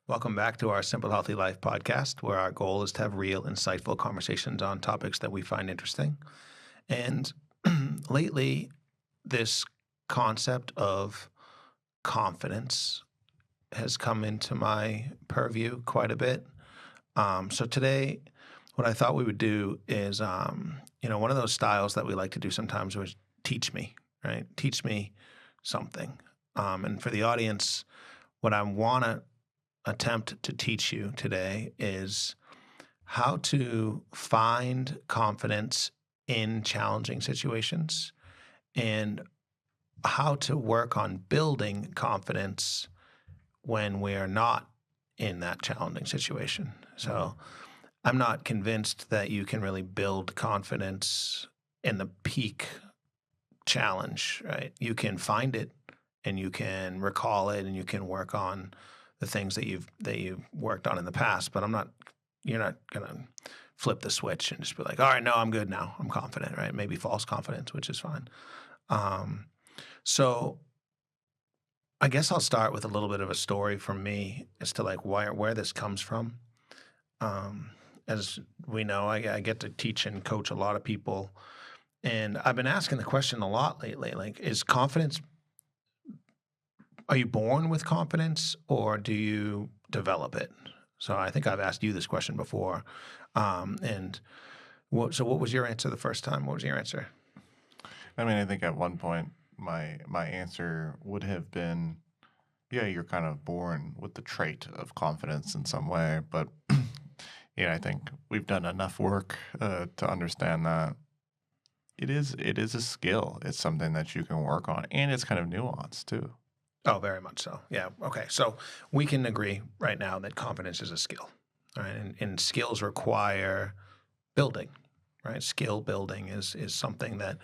Welcome back to our Simple Healthy Life podcast, where our goal is to have real, insightful conversations on topics that we find interesting. And lately, this concept of confidence has come into my purview quite a bit. So today, what I thought we would do is, one of those styles that we like to do sometimes was teach me, right? Teach me something. And for the audience, what I want to attempt to teach you today is how to find confidence in challenging situations and how to work on building confidence when we're not in that challenging situation. So I'm not convinced that you can really build confidence in the peak challenge, right? You can find it and you can recall it and you can work on the things that you've worked on in the past, but you're not gonna flip the switch and just be like, all right, no, I'm good now. I'm confident, right? Maybe false confidence, which is fine. So I guess I'll start with a little bit of a story from me as to like where this comes from. As we know, I get to teach and coach a lot of people, and I've been asking the question a lot lately, like, are you born with confidence or do you develop it? So I think I've asked you this question before. So what was your answer the first time? What was your answer? I think at one point my answer would have been, yeah, you're kind of born with the trait of confidence in some way, but I think we've done enough work to understand that it is a skill. It's something that you can work on, and it's kind of nuanced too. Oh, very much so. Yeah. Okay. So we can agree right now that confidence is a skill, right? And skills require building, right? Skill building is something that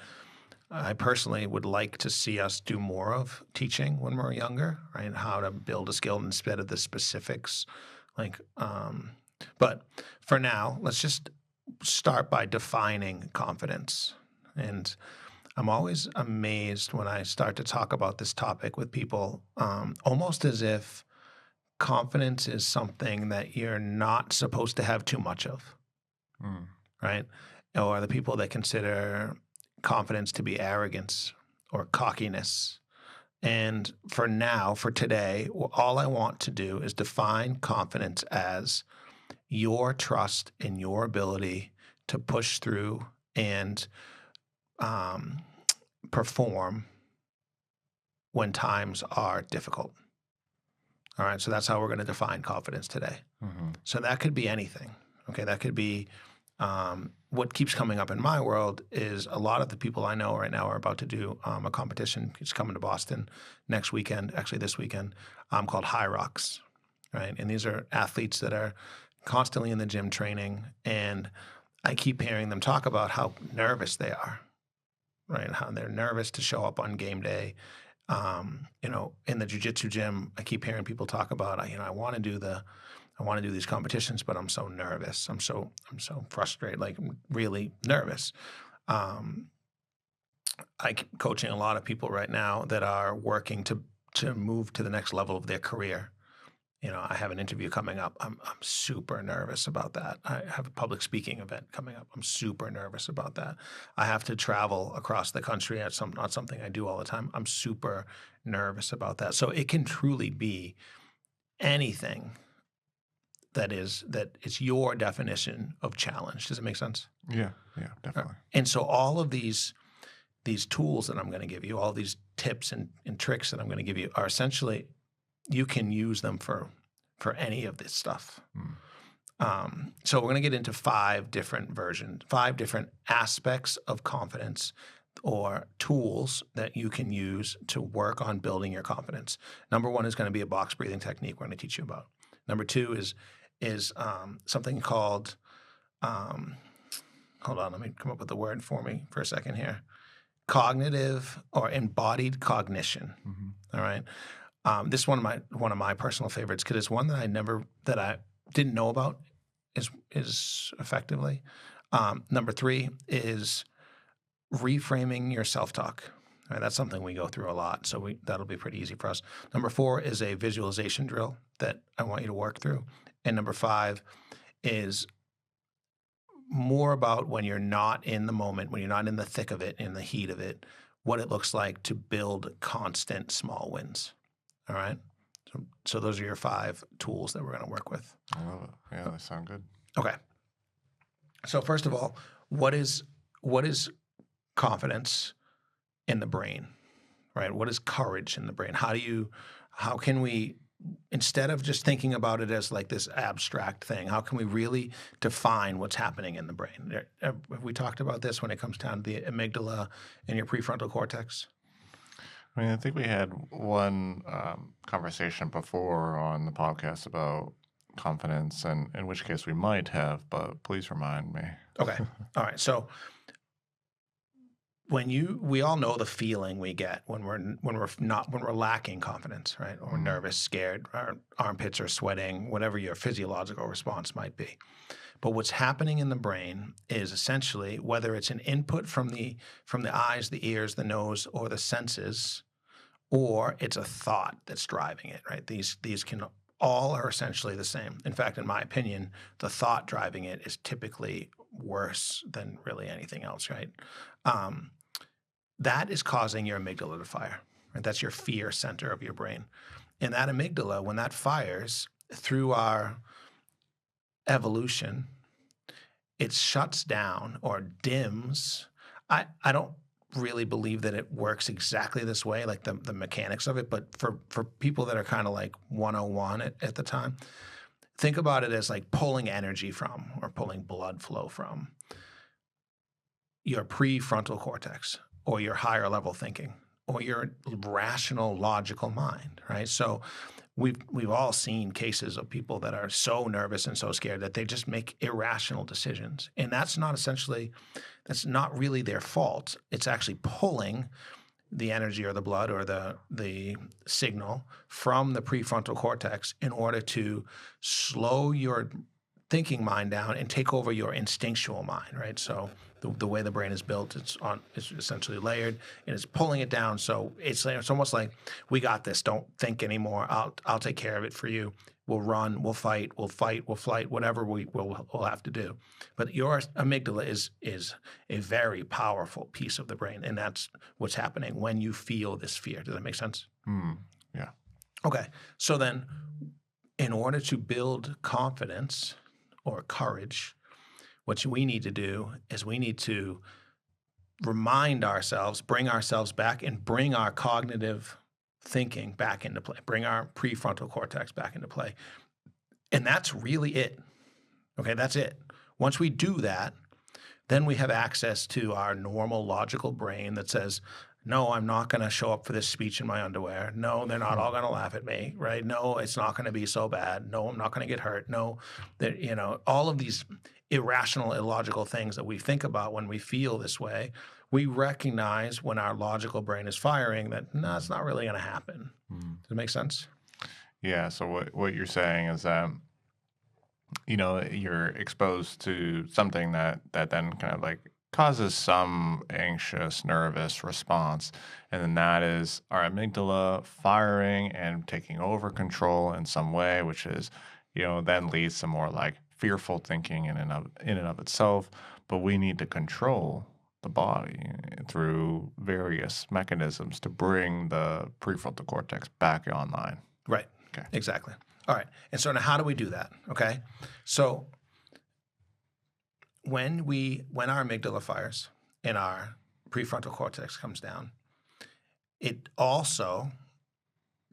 I personally would like to see us do more of teaching when we're younger, right? How to build a skill instead of the specifics. But for now, let's just start by defining confidence. And I'm always amazed when I start to talk about this topic with people, almost as if confidence is something that you're not supposed to have too much of, right? Or the people that consider confidence to be arrogance or cockiness. And for now, for today, all I want to do is define confidence as your trust in your ability to push through and perform when times are difficult. All right, so that's how we're going to define confidence today. So that could be anything. Okay, that could be what keeps coming up in my world is a lot of the people I know right now are about to do a competition. It's coming to Boston next weekend, actually this weekend, called High Rocks, right? And these are athletes that are constantly in the gym training, and I keep hearing them talk about how nervous they are, right? How they're nervous to show up on game day. In the jiu-jitsu gym, I keep hearing people talk about, I want to do these competitions, but I'm so nervous. I'm so frustrated, like really nervous. I'm coaching a lot of people right now that are working to move to the next level of their career. I have an interview coming up. I'm super nervous about that. I have a public speaking event coming up. I'm super nervous about that. I have to travel across the country. That's not something I do all the time. I'm super nervous about that. So it can truly be anything that is your definition of challenge. Does it make sense? Yeah, definitely. And so all of these tools that I'm going to give you, all these tips and tricks that I'm going to give you are essentially, you can use them for any of this stuff. So we're going to get into 5 different aspects of confidence or tools that you can use to work on building your confidence. Number 1 is going to be a box breathing technique we're going to teach you about. Number 2 is something called, hold on, let me come up with the word for me for a second here. Cognitive or embodied cognition. All right. This is one of my personal favorites because it's one that I didn't know about is effectively. Number 3 is reframing your self-talk. All right, that's something we go through a lot, so that'll be pretty easy for us. Number 4 is a visualization drill. that I want you to work through. And number 5 is more about when you're not in the moment, when you're not in the thick of it, in the heat of it, what it looks like to build constant small wins. All right? So those are your 5 tools that we're going to work with. I love it. Yeah, they sound good. Okay. So first of all, what is confidence in the brain, right? What is courage in the brain? How can we, instead of just thinking about it as like this abstract thing, how can we really define what's happening in the brain? Have we talked about this when it comes down to the amygdala and your prefrontal cortex? I mean, I think we had one conversation before on the podcast about confidence, and in which case we might have, but please remind me. Okay. All right. So we all know the feeling we get when we're lacking confidence, right? Or nervous, scared, our armpits are sweating, whatever your physiological response might be. But what's happening in the brain is essentially, whether it's an input from the eyes, the ears, the nose, or the senses, or it's a thought that's driving it, right? These can all are essentially the same. In fact, in my opinion, the thought driving it is typically worse than really anything else, right? That is causing your amygdala to fire, right? That's your fear center of your brain. And that amygdala, when that fires through our evolution, it shuts down or dims. I don't really believe that it works exactly this way, like the mechanics of it, but for people that are kind of like 101 at the time, think about it as like pulling energy from or pulling blood flow from your prefrontal cortex or your higher level thinking or your rational, logical mind, right? So we've all seen cases of people that are so nervous and so scared that they just make irrational decisions. And that's not really their fault. It's actually pulling the energy or the blood or the signal from the prefrontal cortex in order to slow your thinking mind down and take over your instinctual mind, right? So the way the brain is built, it's essentially layered, and it's pulling it down. So it's almost like, we got this. Don't think anymore. I'll take care of it for you. We'll run. We'll fight. We'll flight. Whatever we'll have to do. But your amygdala is a very powerful piece of the brain, and that's what's happening when you feel this fear. Does that make sense? Yeah. Okay. So then, in order to build confidence or courage, what we need to do is we need to remind ourselves, bring ourselves back, and bring our cognitive thinking back into play, bring our prefrontal cortex back into play. And that's really it. Okay, that's it. Once we do that, then we have access to our normal logical brain that says, no, I'm not going to show up for this speech in my underwear. No, they're not all going to laugh at me, right? No, it's not going to be so bad. No, I'm not going to get hurt. No, all of these irrational, illogical things that we think about when we feel this way, we recognize when our logical brain is firing that, no, it's not really going to happen. Does it make sense? Yeah. So what you're saying is that, you're exposed to something that then kind of like causes some anxious, nervous response. And then that is our amygdala firing and taking over control in some way, which is, then leads to more like fearful thinking in and of itself. But we need to control the body through various mechanisms to bring the prefrontal cortex back online. Right. Okay. Exactly. All right. And so now how do we do that? Okay. So when our amygdala fires and our prefrontal cortex comes down, it also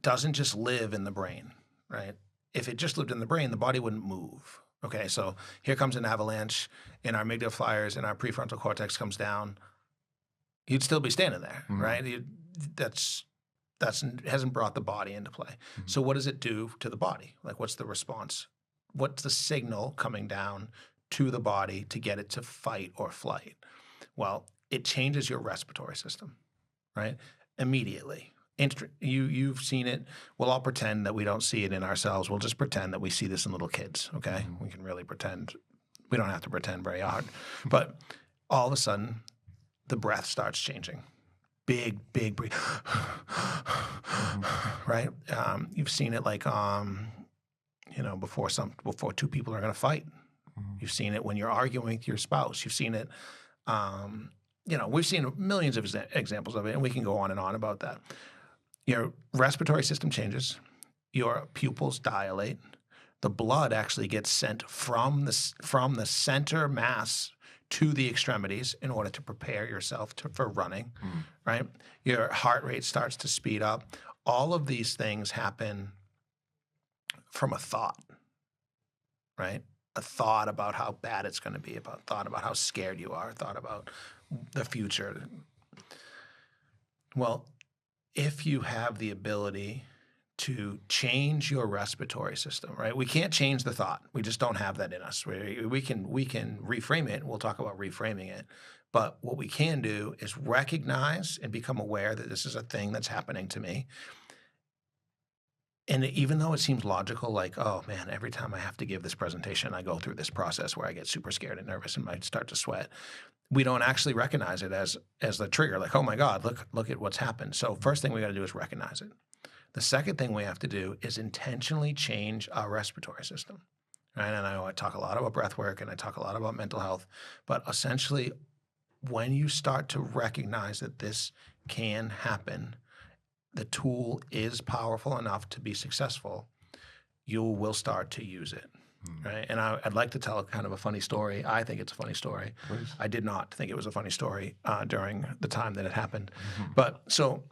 doesn't just live in the brain, right? If it just lived in the brain, the body wouldn't move. Okay, so here comes an avalanche, and our amygdala fires, and our prefrontal cortex comes down. You'd still be standing there, right? That's hasn't brought the body into play. So what does it do to the body? Like, what's the response? What's the signal coming down to the body to get it to fight or flight? Well, it changes your respiratory system, right? Immediately. You've seen it. We'll all pretend that we don't see it in ourselves. We'll just pretend that we see this in little kids, okay? We can really pretend. We don't have to pretend very hard. But all of a sudden, the breath starts changing. Big breath, right? You've seen it like before two people are going to fight. You've seen it when you're arguing with your spouse. You've seen it, we've seen millions of examples of it, and we can go on and on about that. Your respiratory system changes. Your pupils dilate. The blood actually gets sent from the center mass to the extremities in order to prepare yourself for running, right? Your heart rate starts to speed up. All of these things happen from a thought, right? A thought about how bad it's going to be, thought about how scared you are, thought about the future. Well, if you have the ability to change your respiratory system, right? We can't change the thought. We just don't have that in us. We can reframe it. We'll talk about reframing it. But what we can do is recognize and become aware that this is a thing that's happening to me. And even though it seems logical, like, oh man, every time I have to give this presentation, I go through this process where I get super scared and nervous and might start to sweat. We don't actually recognize it as the trigger. Like, oh my God, look at what's happened. So first thing we got to do is recognize it. The second thing we have to do is intentionally change our respiratory system. Right? And I know I talk a lot about breath work and I talk a lot about mental health, but essentially, when you start to recognize that this can happen, the tool is powerful enough to be successful, you will start to use it, right? And I'd like to tell kind of a funny story. I think it's a funny story. Please. I did not think it was a funny story during the time that it happened. But so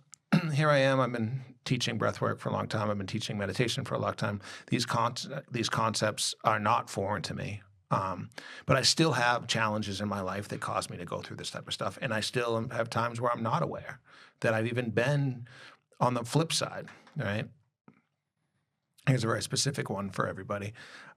here I am. I've been teaching breathwork for a long time. I've been teaching meditation for a long time. These concepts are not foreign to me. But I still have challenges in my life that cause me to go through this type of stuff. And I still have times where I'm not aware that I've even been on the flip side, right? Here's a very specific one for everybody.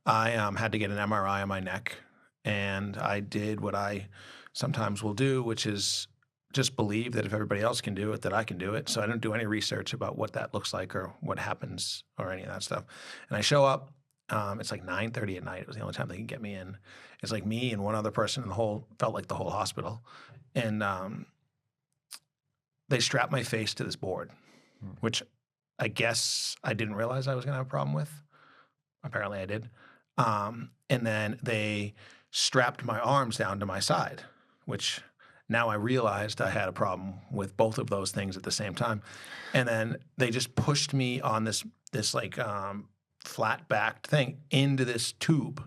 I had to get an MRI on my neck, and I did what I sometimes will do, which is just believe that if everybody else can do it, that I can do it. So I don't do any research about what that looks like or what happens or any of that stuff. And I show up. It's like 9:30 at night. It was the only time they could get me in. It's like me and one other person in felt like the whole hospital. And they strapped my face to this board, which I guess I didn't realize I was going to have a problem with. Apparently I did. And then they strapped my arms down to my side, which now I realized I had a problem with both of those things at the same time. And then they just pushed me on this like flat-backed thing into this tube.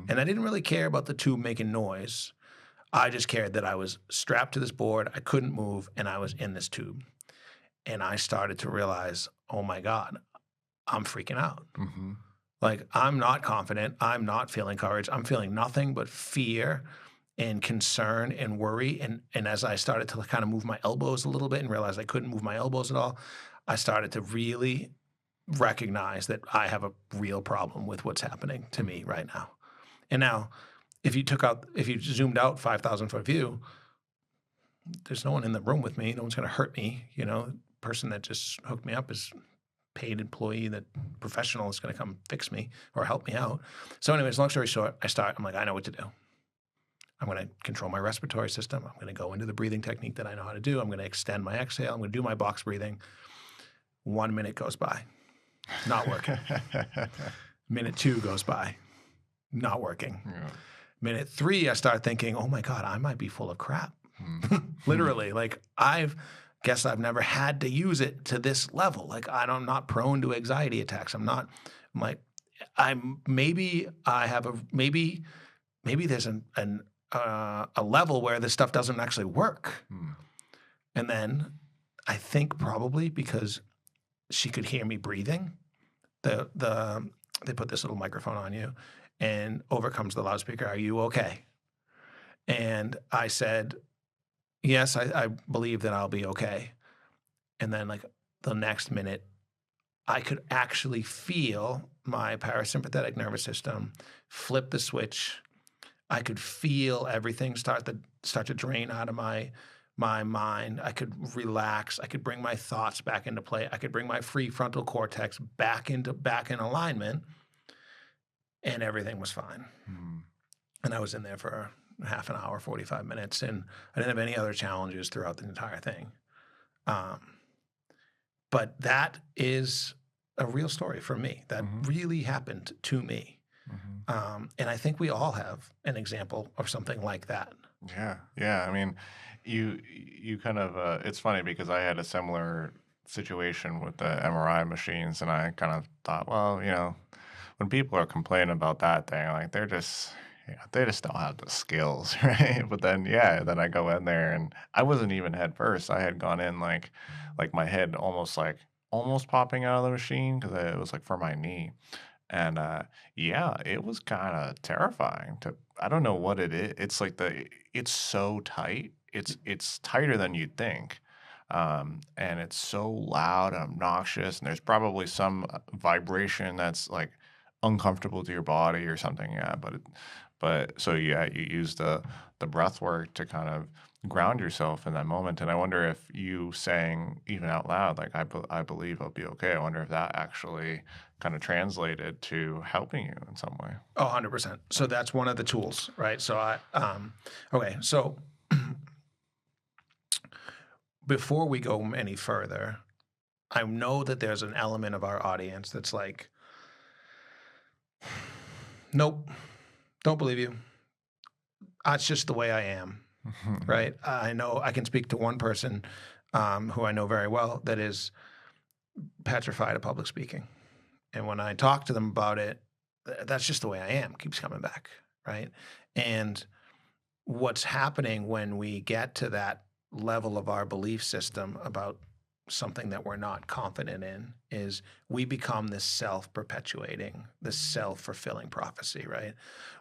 And I didn't really care about the tube making noise. I just cared that I was strapped to this board, I couldn't move, and I was in this tube. And I started to realize, oh my God, I'm freaking out. Like, I'm not confident. I'm not feeling courage. I'm feeling nothing but fear and concern and worry. And as I started to kind of move my elbows a little bit and realized I couldn't move my elbows at all, I started to really recognize that I have a real problem with what's happening to me right now. And now, if you zoomed out 5,000-foot view, there's no one in the room with me. No one's going to hurt me. The person that just hooked me up is paid employee, that professional is going to come fix me or help me out. So anyways, long story short, I'm like, I know what to do. I'm going to control my respiratory system. I'm going to go into the breathing technique that I know how to do. I'm going to extend my exhale. I'm going to do my box breathing. 1 minute goes by. Not working. Minute 2 goes by. Not working. Yeah. Minute 3, I start thinking, oh my God, I might be full of crap. Literally, like guess I've never had to use it to this level. Like, I'm not prone to anxiety attacks. Maybe there's a level where this stuff doesn't actually work. And then I think probably because she could hear me breathing, they put this little microphone on you and over comes the loudspeaker, "Are you okay?" And I said, "Yes, I believe that I'll be okay." And then like the next minute, I could actually feel my parasympathetic nervous system flip the switch. I could feel everything start to drain out of my mind. I could relax. I could bring my thoughts back into play. I could bring my prefrontal cortex back in alignment, and everything was fine. And I was in there for half an hour, 45 minutes, and I didn't have any other challenges throughout the entire thing. But that is a real story for me that really happened to me. And I think we all have an example of something like that. Yeah. I mean, you kind of it's funny because I had a similar situation with the MRI machines, and I kind of thought, well, when people are complaining about that thing, like they just don't have the skills, right? But then then I go in there and I wasn't even head first. I had gone in like my head almost popping out of the machine because it was like for my knee. And it was kind of terrifying to I don't know what it is. It's like it's so tight. It's tighter than you'd think. And it's so loud and obnoxious, and there's probably some vibration that's like uncomfortable to your body or something. Yeah, but so you use the breath work to kind of ground yourself in that moment. And I wonder if you saying even out loud, like I believe I'll be okay. I wonder if that actually kind of translated to helping you in some way. Oh, 100%. So that's one of the tools, right? So okay. So before we go any further, I know that there's an element of our audience that's like, nope, don't believe you. It's just the way I am, right? I know I can speak to one person who I know very well that is petrified of public speaking. And when I talk to them about it, that's just the way I am, keeps coming back, right? And what's happening when we get to that level of our belief system about something that we're not confident in is we become this self-perpetuating, this self-fulfilling prophecy, right?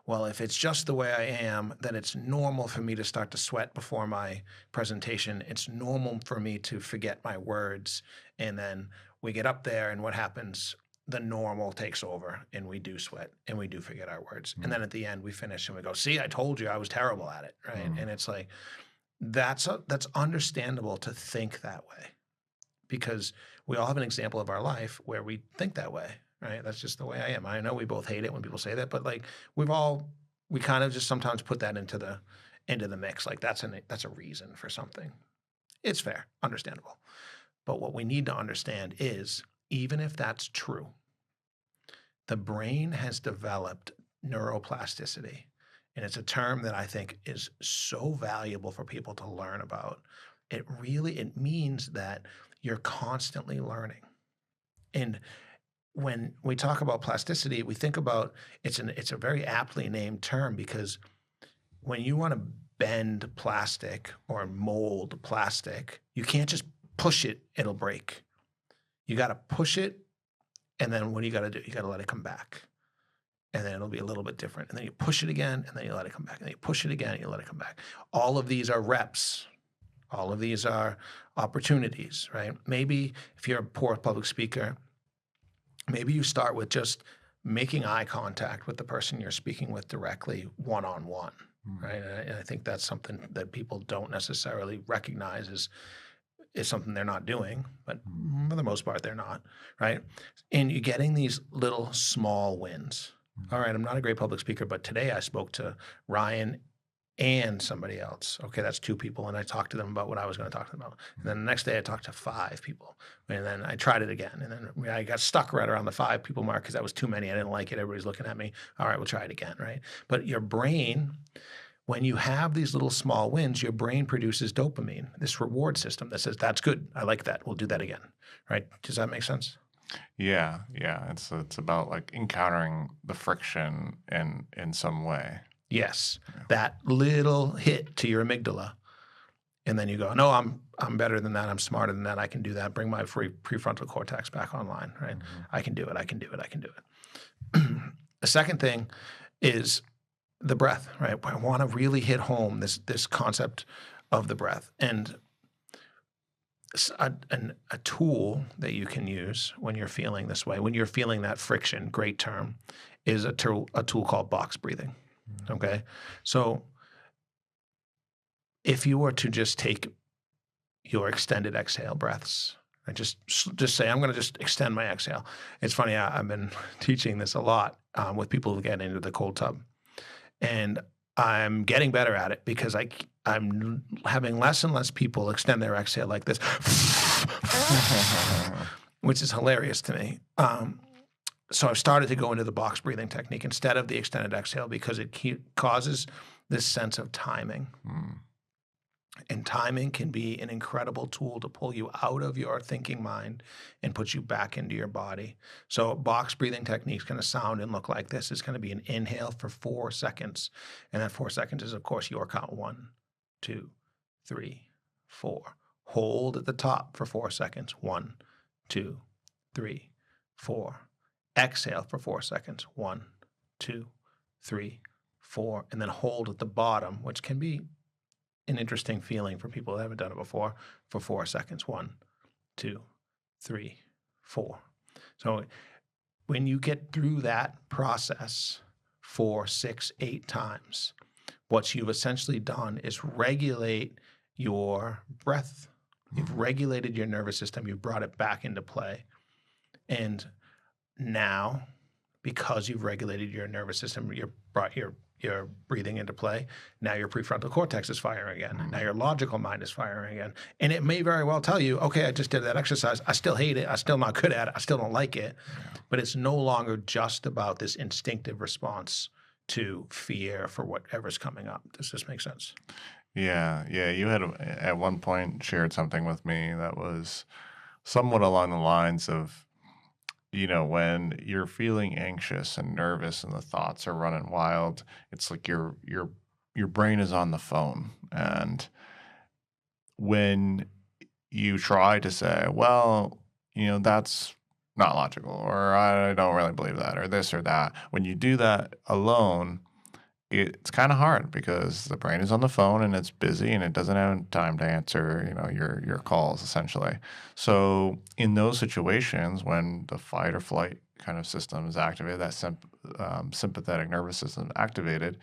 Well, if it's just the way I am, then it's normal for me to start to sweat before my presentation. It's normal for me to forget my words. And then we get up there and what happens? The normal takes over and we do sweat and we do forget our words. And then at the end we finish and we go, see, I told you I was terrible at it, right? And it's like, that's understandable to think that way because we all have an example of our life where we think that way, right? That's just the way I am. I know we both hate it when people say that, but like we kind of just sometimes put that into the mix. Like that's a reason for something. It's fair, understandable. But what we need to understand is even if that's true, the brain has developed neuroplasticity. And it's a term that I think is so valuable for people to learn about. It means that you're constantly learning. And when we talk about plasticity, we think about it's a very aptly named term because when you want to bend plastic or mold plastic, you can't just push it, it'll break. You got to push it, and then what do you got to do? You got to let it come back. And then it'll be a little bit different. And then you push it again, and then you let it come back. And then you push it again, and you let it come back. All of these are reps. All of these are opportunities, right? Maybe if you're a poor public speaker, maybe you start with just making eye contact with the person you're speaking with directly, one-on-one, right? And I think that's something that people don't necessarily recognize is something they're not doing, but for the most part, they're not, right? And you're getting these little small wins. All right, I'm not a great public speaker, but today I spoke to Ryan and somebody else. Okay, that's 2 people, and I talked to them about what I was going to talk to them about. And then the next day I talked to 5 people, and then I tried it again, and then I got stuck right around the 5 people mark because that was too many. I didn't like it. Everybody's looking at me. All right, we'll try it again, right? But your brain, when you have these little small wins, your brain produces dopamine, this reward system that says, that's good. I like that. We'll do that again, right? Does that make sense? Yeah. It's about like encountering the friction in some way. Yes, that little hit to your amygdala. And then you go, no, I'm better than that. I'm smarter than that. I can do that. Bring my prefrontal cortex back online, right? I can do it. I can do it. I can do it. The second thing is the breath, right? I want to really hit home this concept of the breath. And a tool that you can use when you're feeling this way, when you're feeling that friction, great term, is a tool called box breathing, okay? So if you were to just take your extended exhale breaths and just say, I'm going to just extend my exhale. It's funny, I've been teaching this a lot with people who get into the cold tub. And I'm getting better at it because I'm having less and less people extend their exhale like this. which is hilarious to me. So I've started to go into the box breathing technique instead of the extended exhale because it causes this sense of timing. And timing can be an incredible tool to pull you out of your thinking mind and put you back into your body. So box breathing technique is going to sound and look like this. It's going to be an inhale for 4 seconds. And that 4 seconds is, of course, your count. 1, 2, 3, 4. Hold at the top for 4 seconds. 1, 2, 3, 4. Exhale for 4 seconds. 1, 2, 3, 4. And then hold at the bottom, which can be an interesting feeling for people that haven't done it before, for 4 seconds. 1, 2, 3, 4. So when you get through that process 4, 6, 8 times, what you've essentially done is regulate your breath. You've regulated your nervous system. You've brought it back into play. And now, because you've regulated your nervous system, you've brought your breathing into play. Now your prefrontal cortex is firing again. Now your logical mind is firing again. And it may very well tell you, okay, I just did that exercise. I still hate it. I'm still not good at it. I still don't like it. But it's no longer just about this instinctive response to fear for whatever's coming up. Does this make sense? Yeah. You had at one point shared something with me that was somewhat along the lines of, when you're feeling anxious and nervous and the thoughts are running wild, it's like your brain is on the phone. And when you try to say, well, that's not logical, or I don't really believe that, or this or that, when you do that alone, it's kind of hard because the brain is on the phone and it's busy and it doesn't have time to answer, your calls essentially. So in those situations, when the fight or flight kind of system is activated, that sympathetic nervous system activated,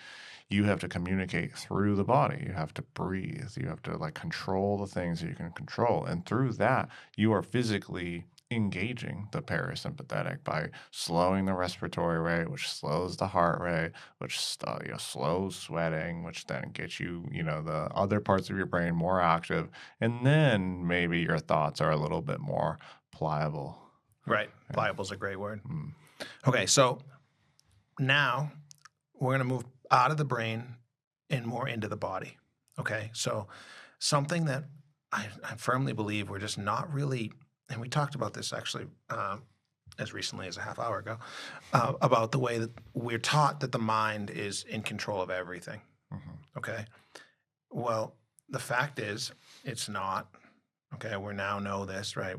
you have to communicate through the body. You have to breathe. You have to control the things that you can control, and through that, you are physically engaging the parasympathetic by slowing the respiratory rate, which slows the heart rate, which slows sweating, which then gets you, the other parts of your brain more active, and then maybe your thoughts are a little bit more pliable. Right. Pliable is a great word. Okay, so now we're going to move out of the brain and more into the body. Okay, so something that I firmly believe we're just not really, and we talked about this actually as recently as a half hour ago, about the way that we're taught that the mind is in control of everything. Okay, well, the fact is it's not. Okay, we now know this, right?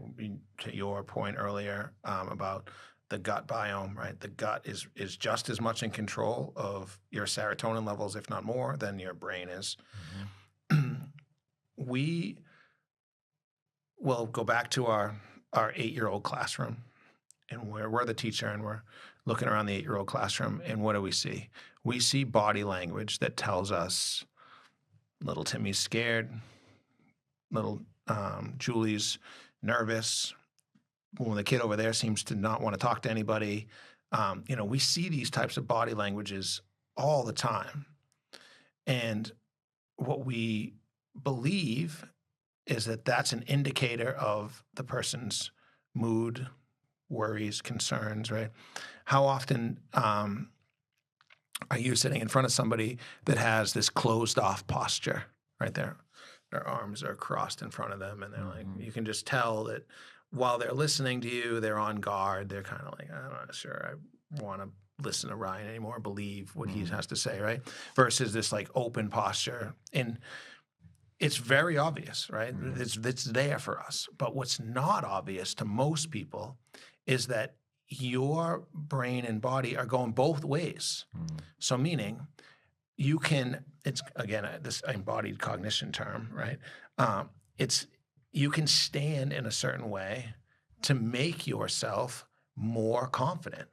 To your point earlier about the gut biome, right? The gut is just as much in control of your serotonin levels, if not more, than your brain is. We will go back to our 8-year-old classroom, and we're the teacher, and we're looking around the 8-year-old classroom, and what do we see? We see body language that tells us little Timmy's scared, little Julie's nervous. Well, the kid over there seems to not want to talk to anybody. We see these types of body languages all the time. And what we believe is that that's an indicator of the person's mood, worries, concerns, right? How often are you sitting in front of somebody that has this closed off posture right there? Their arms are crossed in front of them, and they're you can just tell that while they're listening to you, they're on guard. They're kind of like, I'm not sure I want to listen to Ryan anymore, believe what he has to say, right? Versus this open posture. And it's very obvious, right? It's there for us. But what's not obvious to most people is that your brain and body are going both ways. So meaning you can, it's again, this embodied cognition term, right? You can stand in a certain way to make yourself more confident.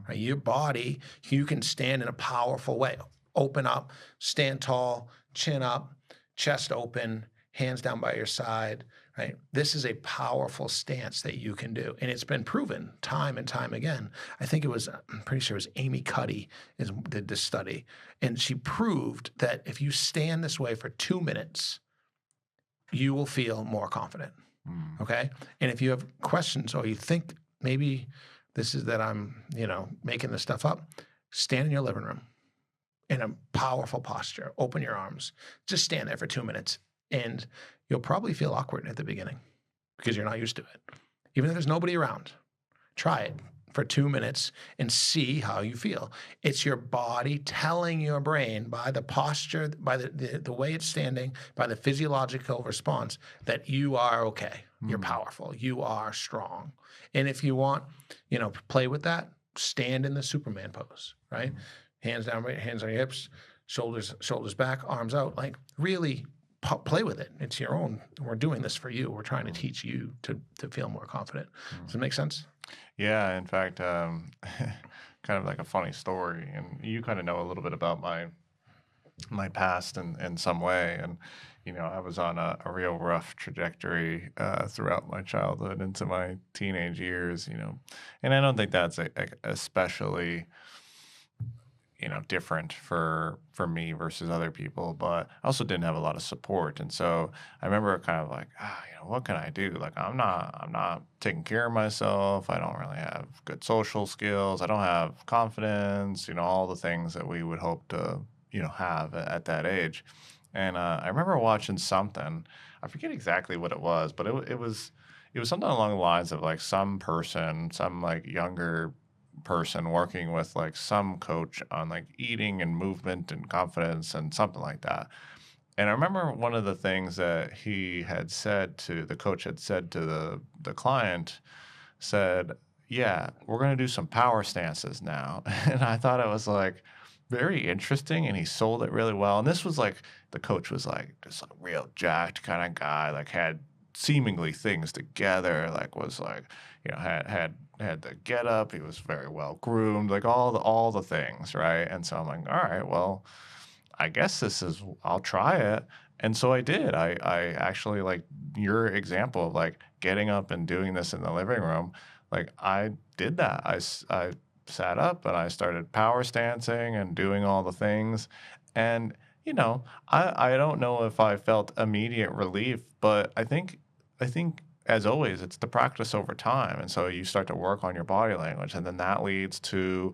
Right? Your body, you can stand in a powerful way. Open up, stand tall, chin up, chest open, hands down by your side. Right? This is a powerful stance that you can do. And it's been proven time and time again. I'm pretty sure it was Amy Cuddy did this study. And she proved that if you stand this way for 2 minutes, you will feel more confident. Mm. Okay. And if you have questions or you think maybe this is that I'm, making this stuff up, stand in your living room in a powerful posture, open your arms, just stand there for 2 minutes. And you'll probably feel awkward at the beginning because you're not used to it. Even if there's nobody around, try it for 2 minutes and see how you feel. It's your body telling your brain by the posture, by the way it's standing, by the physiological response that you are okay. You're powerful. You are strong. And if you want, play with that, stand in the Superman pose, right? Hands down, hands on your hips, shoulders back, arms out. Like really play with it. It's your own. We're doing this for you. We're trying to teach you to feel more confident. Does it make sense? Yeah, in fact, kind of like a funny story, and you kind of know a little bit about my past in some way, and I was on a real rough trajectory throughout my childhood into my teenage years, and I don't think that's especially different for me versus other people, but I also didn't have a lot of support. And so I remember kind of like, what can I do? Like I'm not taking care of myself. I don't really have good social skills. I don't have confidence, all the things that we would hope to, have at that age. And I remember watching something, I forget exactly what it was, but it was something along the lines of like some person, some like younger person working with like some coach on like eating and movement and confidence and something like that. And I remember one of the things that the coach had said to the client said, yeah, we're going to do some power stances now. And I thought it was like very interesting and he sold it really well. And this was like, the coach was like this like real jacked kind of guy, like had seemingly things together, like was like, had the get up. He was very well groomed, like all the things, right? And so I'm like, all right, well, I guess I'll try it. And so I did. I actually like your example of like getting up and doing this in the living room. Like I did that. I sat up and I started power stancing and doing all the things. And, I don't know if I felt immediate relief, but I think as always, it's the practice over time. And so you start to work on your body language, and then that leads to,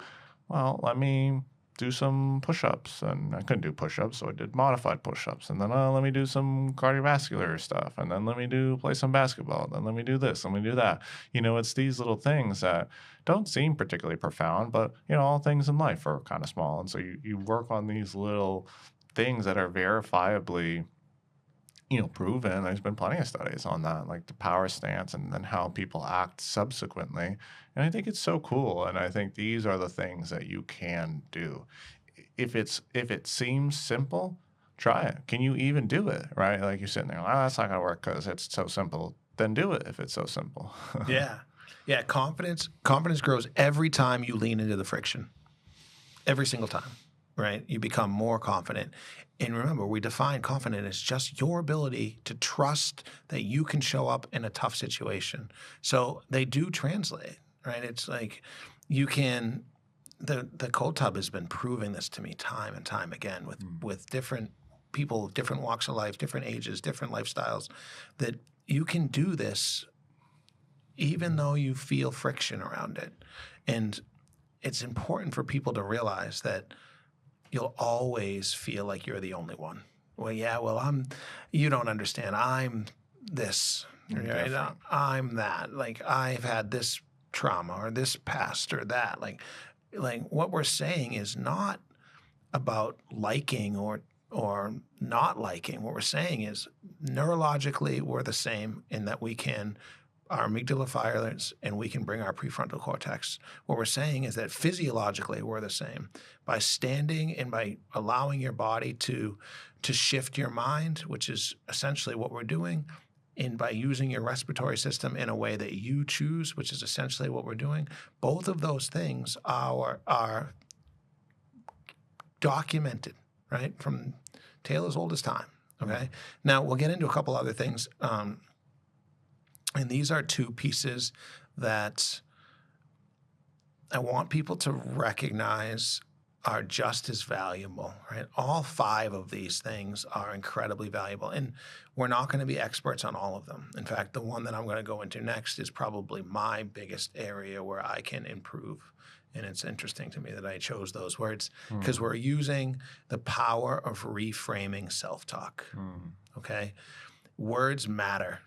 well, let me do some push-ups. And I couldn't do push-ups, so I did modified push-ups. And then let me do some cardiovascular stuff. And then let me play some basketball. Then let me do this, let me do that. It's these little things that don't seem particularly profound, but all things in life are kind of small. And so you work on these little things that are verifiably proven. There's been plenty of studies on that, like the power stance and then how people act subsequently. And I think it's so cool. And I think these are the things that you can do. If it seems simple, try it. Can you even do it? Right? Like you're sitting there, that's not gonna work because it's so simple. Then do it if it's so simple. Yeah. Yeah. Confidence grows every time you lean into the friction. Every single time, right? You become more confident. And remember, we define confident as just your ability to trust that you can show up in a tough situation. So they do translate, right? It's like you can, the cold tub has been proving this to me time and time again with different people, different walks of life, different ages, different lifestyles, that you can do this even though you feel friction around it. And it's important for people to realize that you'll always feel like you're the only one. Well, yeah, you don't understand. I'm this, right? I'm that. Like I've had this trauma or this past or that. Like what we're saying is not about liking or not liking. What we're saying is neurologically we're the same in that our amygdala fires and we can bring our prefrontal cortex. What we're saying is that physiologically we're the same. By standing and by allowing your body to shift your mind, which is essentially what we're doing, and by using your respiratory system in a way that you choose, which is essentially what we're doing, both of those things are documented, right, from tale as old as time, okay? Now, we'll get into a couple other things. And these are two pieces that I want people to recognize are just as valuable, right? All 5 of these things are incredibly valuable, and we're not going to be experts on all of them. In fact, the one that I'm going to go into next is probably my biggest area where I can improve. And it's interesting to me that I chose those words because we're using the power of reframing self-talk, okay? Words matter,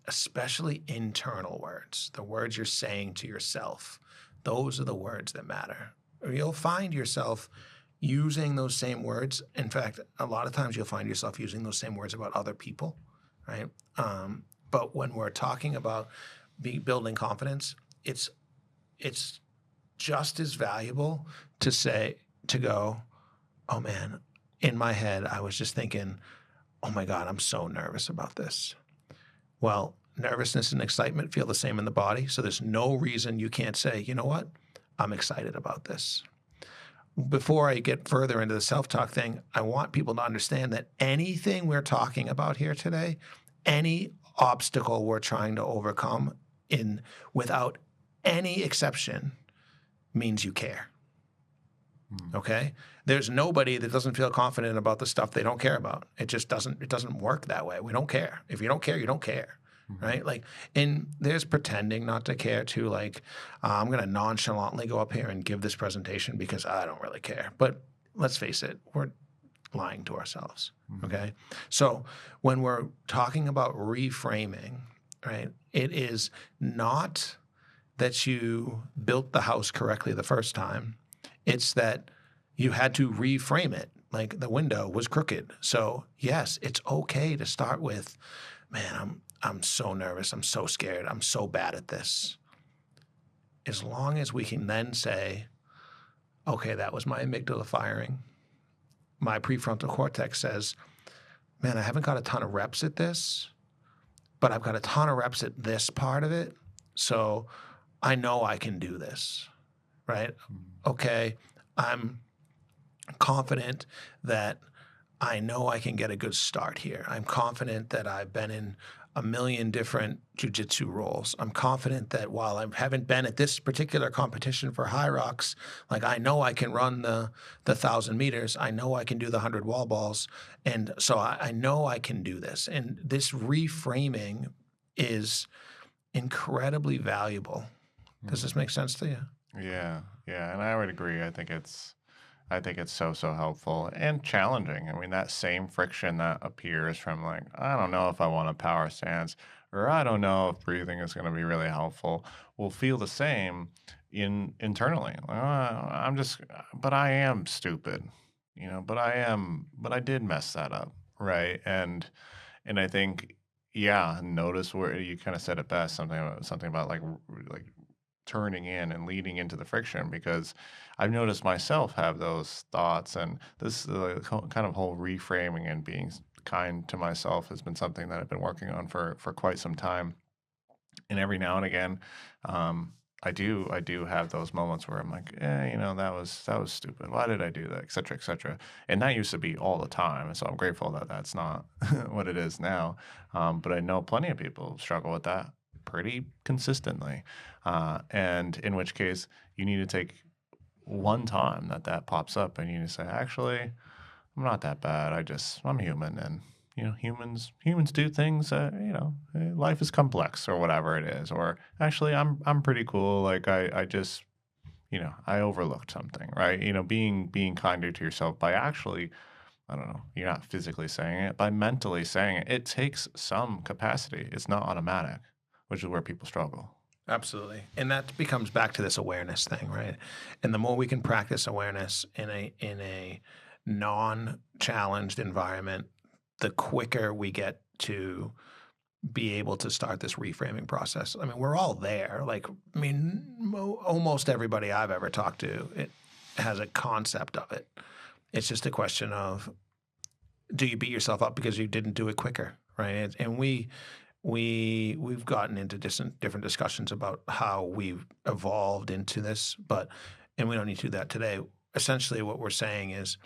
especially internal words, the words you're saying to yourself. Those are the words that matter. You'll find yourself using those same words. In fact, a lot of times you'll find yourself using those same words about other people, right? But when we're talking about building confidence, it's just as valuable to go, oh man, in my head, I was just thinking, oh my God, I'm so nervous about this. Well, nervousness and excitement feel the same in the body. So there's no reason you can't say, you know what? I'm excited about this. Before I get further into the self-talk thing, I want people to understand that anything we're talking about here today, any obstacle we're trying to overcome without any exception means you care. Okay? There's nobody that doesn't feel confident about the stuff they don't care about. It doesn't work that way. We don't care. If you don't care, you don't care. Right? Like, and there's pretending not to care too. Like, I'm going to nonchalantly go up here and give this presentation because I don't really care. But let's face it, we're lying to ourselves. Okay? So when we're talking about reframing, right, it is not that you built the house correctly the first time. It's that you had to reframe it. Like the window was crooked. So yes, it's okay to start with, man, I'm so nervous. I'm so scared. I'm so bad at this. As long as we can then say, okay, that was my amygdala firing. My prefrontal cortex says, man, I haven't got a ton of reps at this, but I've got a ton of reps at this part of it. So I know I can do this, right? Okay, I'm confident that I know I can get a good start here. I'm confident that I've been in a million different jiu-jitsu roles. I'm confident that while I haven't been at this particular competition for high rocks, like I know I can run the 1,000 meters. I know I can do the 100 wall balls. And so I know I can do this. And this reframing is incredibly valuable. Does this make sense to you? Yeah, yeah, and I would agree. I think it's so helpful and challenging. I mean, that same friction that appears from like, I don't know if I want a power stance, or I don't know if breathing is going to be really helpful, will feel the same internally. Like, but I am stupid, but but I did mess that up, right? And I think, yeah, notice where you kind of said it best, something about like turning in and leading into the friction, because I've noticed myself have those thoughts, and this kind of whole reframing and being kind to myself has been something that I've been working on for quite some time. And every now and again, I do have those moments where I'm like, that was stupid. Why did I do that, et cetera, et cetera. And that used to be all the time. And so I'm grateful that that's not what it is now. But I know plenty of people struggle with that pretty consistently. And in which case you need to take one time that pops up and you need to say, actually, I'm not that bad. I'm human, and humans do things. Life is complex, or whatever it is. Or actually, I'm pretty cool. Like I just, I overlooked something, right? Being kinder to yourself by actually, I don't know, you're not physically saying it, by mentally saying it. It takes some capacity. It's not automatic, which is where people struggle. Absolutely. And that becomes back to this awareness thing, right? And the more we can practice awareness in a non-challenged environment, the quicker we get to be able to start this reframing process. I mean, we're all there. Like, I mean, almost everybody I've ever talked to, it has a concept of it. It's just a question of, do you beat yourself up because you didn't do it quicker, right? And we've gotten into different discussions about how we've evolved into this, and we don't need to do that today. Essentially, what we're saying is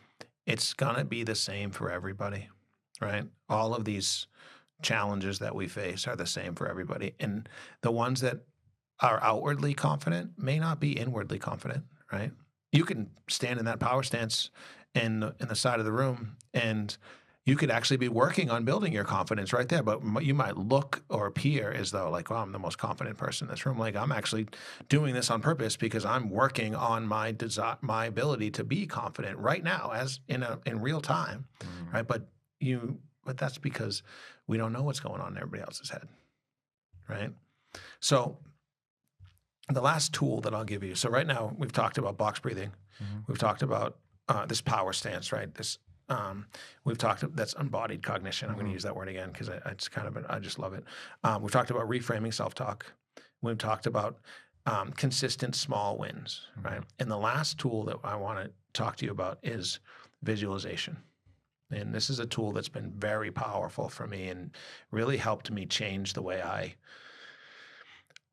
it's gonna be the same for everybody, right? All of these challenges that we face are the same for everybody, and the ones that are outwardly confident may not be inwardly confident, right? You can stand in that power stance in the side of the room, and you could actually be working on building your confidence right there. But you might look or appear as though like, well, I'm the most confident person in this room. Like I'm actually doing this on purpose because I'm working on my desire, my ability to be confident right now, as in real time, Mm. right? But that's because we don't know what's going on in everybody else's head, right? So the last tool that I'll give you. So right now we've talked about box breathing. Mhm. We've talked about this power stance, right? We've talked. That's embodied cognition. I'm going to Mhm. use that word again because it's kind of I just love it. We've talked about reframing self-talk. We've talked about consistent small wins, right? Mhm. And the last tool that I want to talk to you about is visualization. And this is a tool that's been very powerful for me and really helped me change the way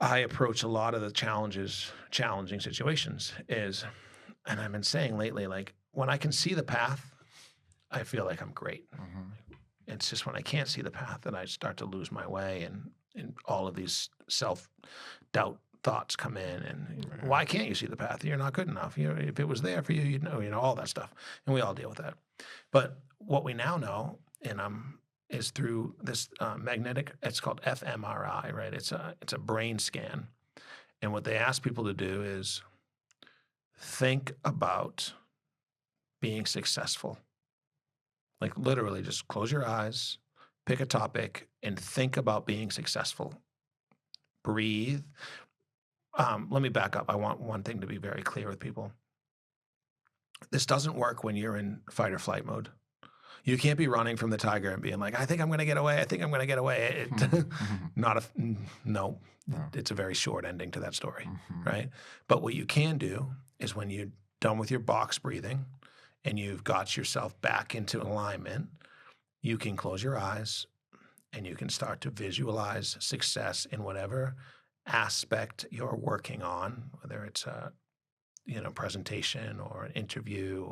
I approach a lot of the challenging situations is, and I've been saying lately, like when I can see the path, I feel like I'm great. Mhm. It's just when I can't see the path that I start to lose my way and all of these self-doubt thoughts come in and Yeah. why can't you see the path? You're not good enough. If it was there for you, you'd know, all that stuff. And we all deal with that. But what we now know, is through this magnetic, it's called fMRI, right? It's a brain scan. And what they ask people to do is think about being successful. Like literally just close your eyes, pick a topic, and think about being successful. Breathe. Let me back up. I want one thing to be very clear with people. This doesn't work when you're in fight or flight mode. You can't be running from the tiger and being like, I think I'm going to get away. I think I'm going to get away. Mhm. Not a, no, No. it's a very short ending to that story, Mhm. right? But what you can do is when you're done with your box breathing and you've got yourself back into alignment, you can close your eyes and you can start to visualize success in whatever aspect you're working on, whether it's a presentation or an interview,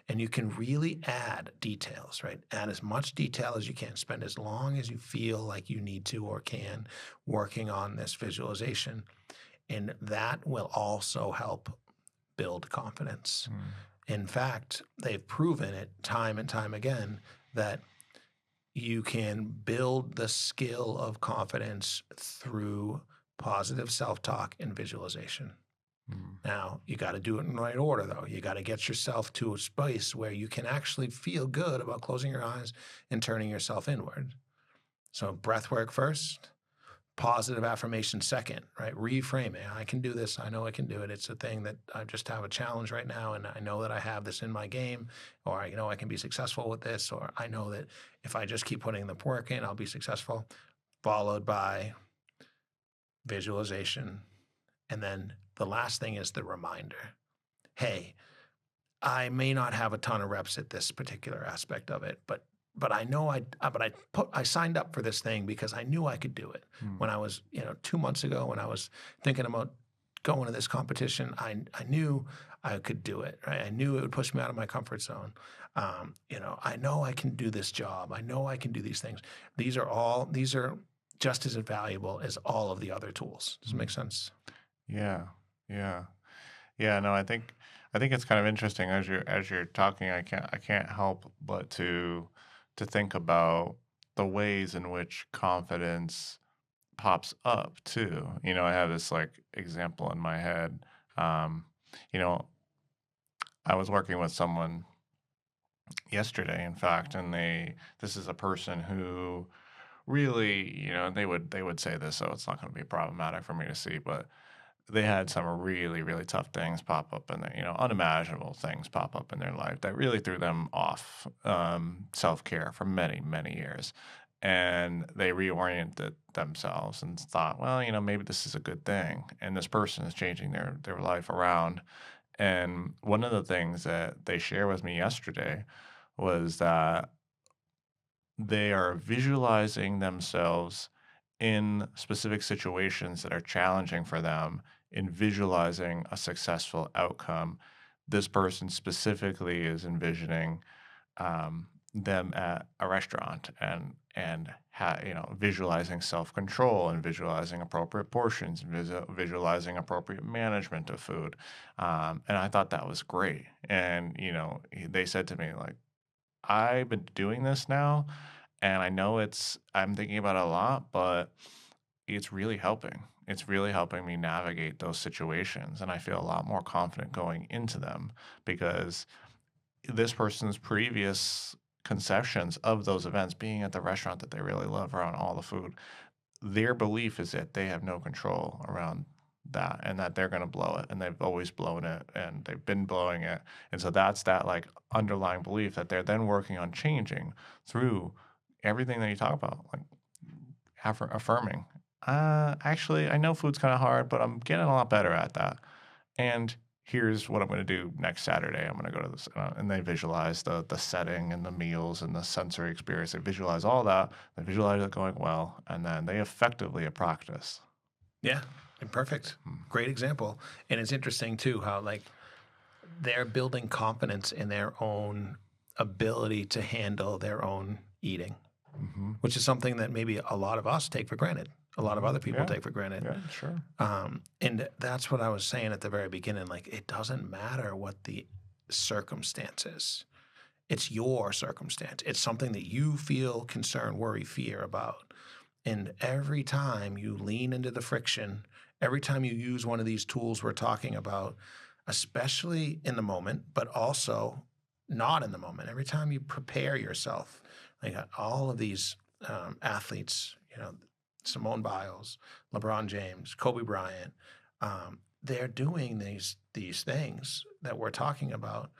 and you can really add details, right? Add as much detail as you can. Spend as long as you feel like you need to or can working on this visualization, and that will also help build confidence. Mm. In fact, they've proven it time and time again that you can build the skill of confidence through positive self-talk and visualization. Mm. Now, you got to do it in the right order, though. You got to get yourself to a space where you can actually feel good about closing your eyes and turning yourself inward. So, breath work first, positive affirmation second, right? Reframing. I can do this. I know I can do it. It's a thing that I just have a challenge right now, and I know that I have this in my game, or I know I can be successful with this, or I know that if I just keep putting the work in, I'll be successful. Followed by visualization. And then the last thing is the reminder. Hey, I may not have a ton of reps at this particular aspect of it, but I know I signed up for this thing because I knew I could do it. Mm. When I was 2 months ago when I was thinking about going to this competition, I knew I could do it. Right? I knew it would push me out of my comfort zone. I know I can do this job. I know I can do these things. These are just as valuable as all of the other tools. Does it make Mm. sense? Yeah. Yeah. Yeah. No, I think it's kind of interesting as you're talking. I can't help but to think about the ways in which confidence pops up too. I have this like example in my head. Um, you know, I was working with someone yesterday, in fact, and this is a person who really, they would say this, so it's not going to be problematic for me to see, but they had some really, really tough things pop up in their, unimaginable things pop up in their life that really threw them off self-care for many, many years. And they reoriented themselves and thought, well, maybe this is a good thing. And this person is changing their life around. And one of the things that they shared with me yesterday was that they are visualizing themselves in specific situations that are challenging for them, in visualizing a successful outcome. This person specifically is envisioning them at a restaurant, and and visualizing self-control and visualizing appropriate portions, visualizing appropriate management of food. And I thought that was great. And, they said to me, like, I've been doing this now, and I know I'm thinking about it a lot, but it's really helping. It's really helping me navigate those situations. And I feel a lot more confident going into them because this person's previous conceptions of those events, being at the restaurant that they really love around all the food, their belief is that they have no control around that and that they're going to blow it, and they've always blown it and they've been blowing it. And so that's that like underlying belief that they're then working on changing through everything that you talk about, like affirming. Actually, I know food's kind of hard, but I'm getting a lot better at that. And here's what I'm going to do next Saturday. I'm going to go to this, and they visualize the setting and the meals and the sensory experience. They visualize all that. They visualize it going well, and then they effectively practice. Yeah, and perfect. Great example. And it's interesting too how like they're building confidence in their own ability to handle their own eating, which is something that maybe a lot of us take for granted. A lot of other people take for granted. Yeah, sure. And that's what I was saying at the very beginning. Like, it doesn't matter what the circumstance is. It's your circumstance. It's something that you feel concern, worry, fear about. And every time you lean into the friction, every time you use one of these tools we're talking about, especially in the moment, but also not in the moment, every time you prepare yourself, like all of these athletes, Simone Biles, LeBron James, Kobe Bryant, they're doing these things that we're talking about,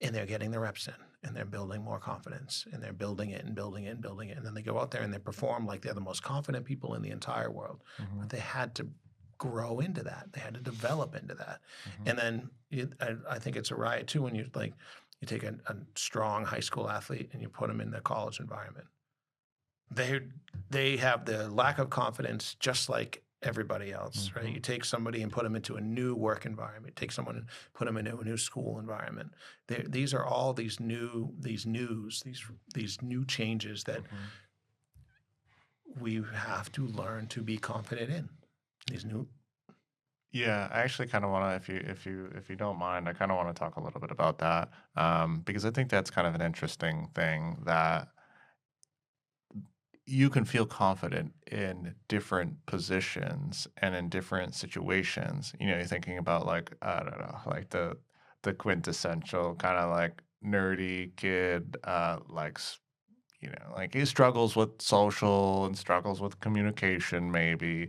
and they're getting the reps in, and they're building more confidence, and they're building it and building it and building it. And then they go out there and they perform like they're the most confident people in the entire world. But they had to grow into that. They had to develop into that. And then I think it's a riot too when you take a strong high school athlete and you put them in the college environment. They have the lack of confidence just like everybody else, right? You take somebody and put them into a new work environment. Take someone and put them into a new school environment. These are all these new changes that we have to learn to be confident in. These new. Yeah, I actually kind of want to, if you don't mind, I kind of want to talk a little bit about that, because I think that's kind of an interesting thing that you can feel confident in different positions and in different situations. You're thinking about like, I don't know, like the quintessential kind of like nerdy kid, like he struggles with social and struggles with communication maybe,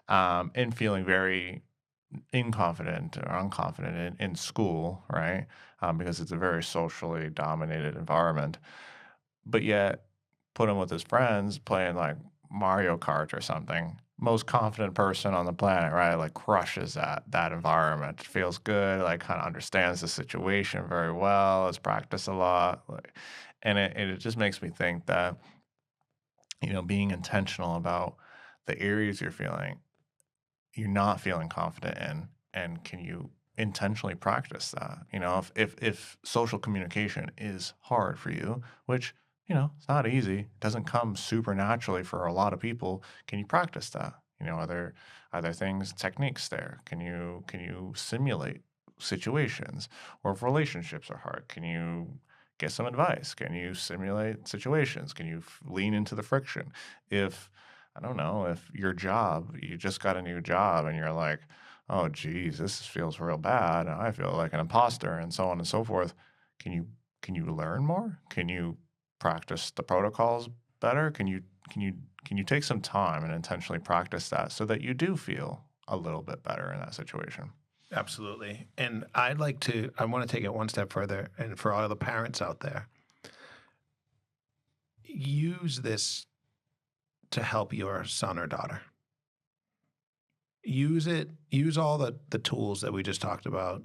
and feeling very inconfident or unconfident in school, right? Because it's a very socially dominated environment. But yet, put him with his friends playing like Mario Kart or something. Most confident person on the planet, right? Like crushes that environment. Feels good, like kind of understands the situation very well, has practiced a lot. And it just makes me think that, being intentional about the areas you're not feeling confident in, and can you intentionally practice that? If social communication is hard for you, which it's not easy, it doesn't come super naturally for a lot of people, can you practice that? Are there things, techniques there? Can you simulate situations? Or if relationships are hard, can you get some advice? Can you simulate situations? Can you lean into the friction? If I don't know, if you just got a new job and you're like, oh, geez, this feels real bad, and I feel like an imposter, and so on and so forth. Can you learn more? Can you practice the protocols better? Can you take some time and intentionally practice that so that you do feel a little bit better in that situation? Absolutely. And I want to take it one step further. And for all the parents out there, use this to help your son or daughter. Use all the tools that we just talked about.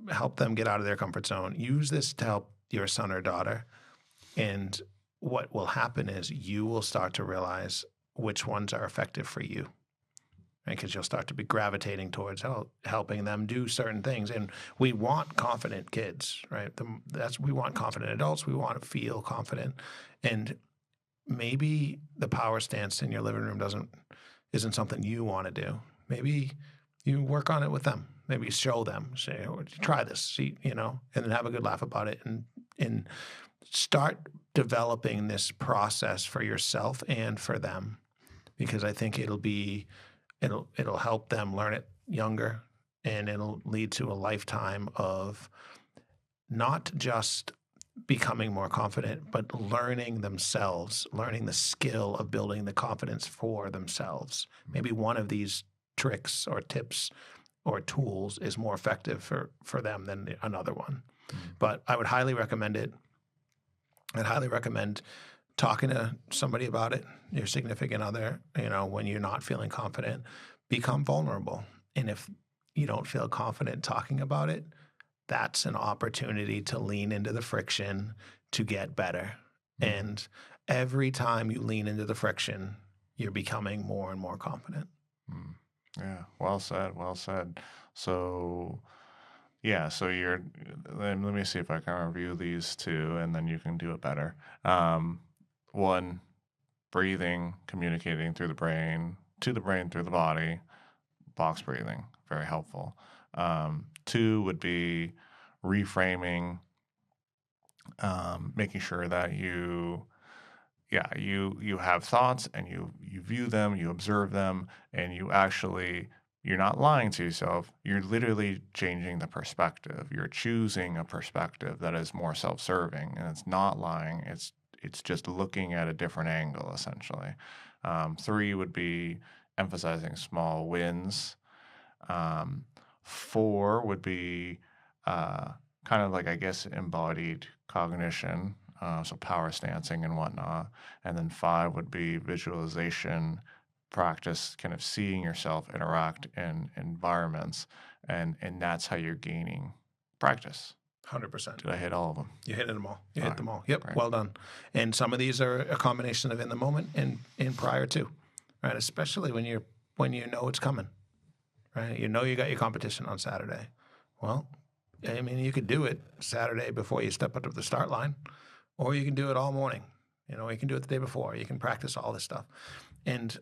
Help them get out of their comfort zone. Use this to help your son or daughter. And what will happen is you will start to realize which ones are effective for you. Right? Because you'll start to be gravitating towards helping them do certain things. And we want confident kids, right? We want confident adults. We want to feel confident. And maybe the power stance in your living room isn't something you want to do. Maybe you work on it with them. Maybe you show them, say, oh, try this, see, and then have a good laugh about it, and start developing this process for yourself and for them, because I think it'll help them learn it younger, and it'll lead to a lifetime of not just becoming more confident, but learning themselves, learning the skill of building the confidence for themselves. Maybe one of these tricks or tips or tools is more effective for them than another one. But I would highly recommend it. I'd highly recommend talking to somebody about it, your significant other, when you're not feeling confident. Become vulnerable. And if you don't feel confident talking about it, that's an opportunity to lean into the friction to get better. And every time you lean into the friction, you're becoming more and more confident. Yeah, well said, well said. So, yeah, so let me see if I can review these two, and then you can do it better. One, breathing, communicating through the brain, to the brain, through the body, box breathing, very helpful. Two would be reframing, making sure that you have thoughts, and you view them, you observe them, and you're not lying to yourself. You're literally changing the perspective. You're choosing a perspective that is more self-serving, and it's not lying. It's just looking at a different angle, essentially. Three would be emphasizing small wins. Four would be kind of like, I guess, embodied cognition, so power stancing and whatnot. And then five would be visualization, practice kind of seeing yourself interact in environments, and that's how you're gaining practice. 100%. Did I hit all of them? You hit them all. You hit them all. Yep. Great. Well done. And some of these are a combination of in the moment and prior to, right? Especially when you know it's coming, right? You know you got your competition on Saturday. Well, I mean, you could do it Saturday before you step up to the start line, or you can do it all morning. You can do it the day before. You can practice all this stuff. And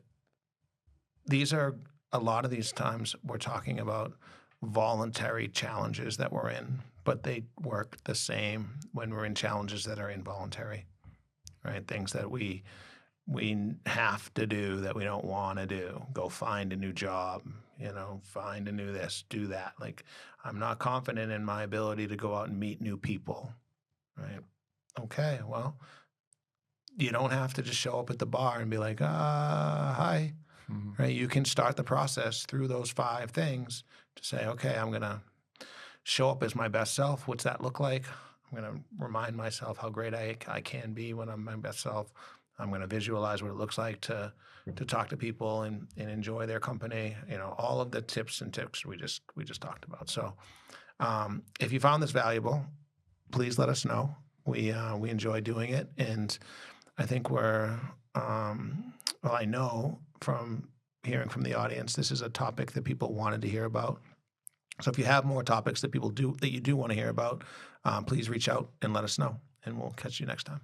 a lot of these times we're talking about voluntary challenges that we're in, but they work the same when we're in challenges that are involuntary, right? Things that we have to do that we don't want to do. Go find a new job, find a new this, do that. Like, I'm not confident in my ability to go out and meet new people, right? Okay, well, you don't have to just show up at the bar and be like, hi, right? You can start the process through those 5 things to say, okay, I'm going to show up as my best self. What's that look like? I'm going to remind myself how great I can be when I'm my best self. I'm going to visualize what it looks like to talk to people and enjoy their company. All of the tips and tricks we just talked about. So if you found this valuable, please let us know. We enjoy doing it, and I think I know from hearing from the audience, this is a topic that people wanted to hear about. So if you have more topics that you do want to hear about, please reach out and let us know, and we'll catch you next time.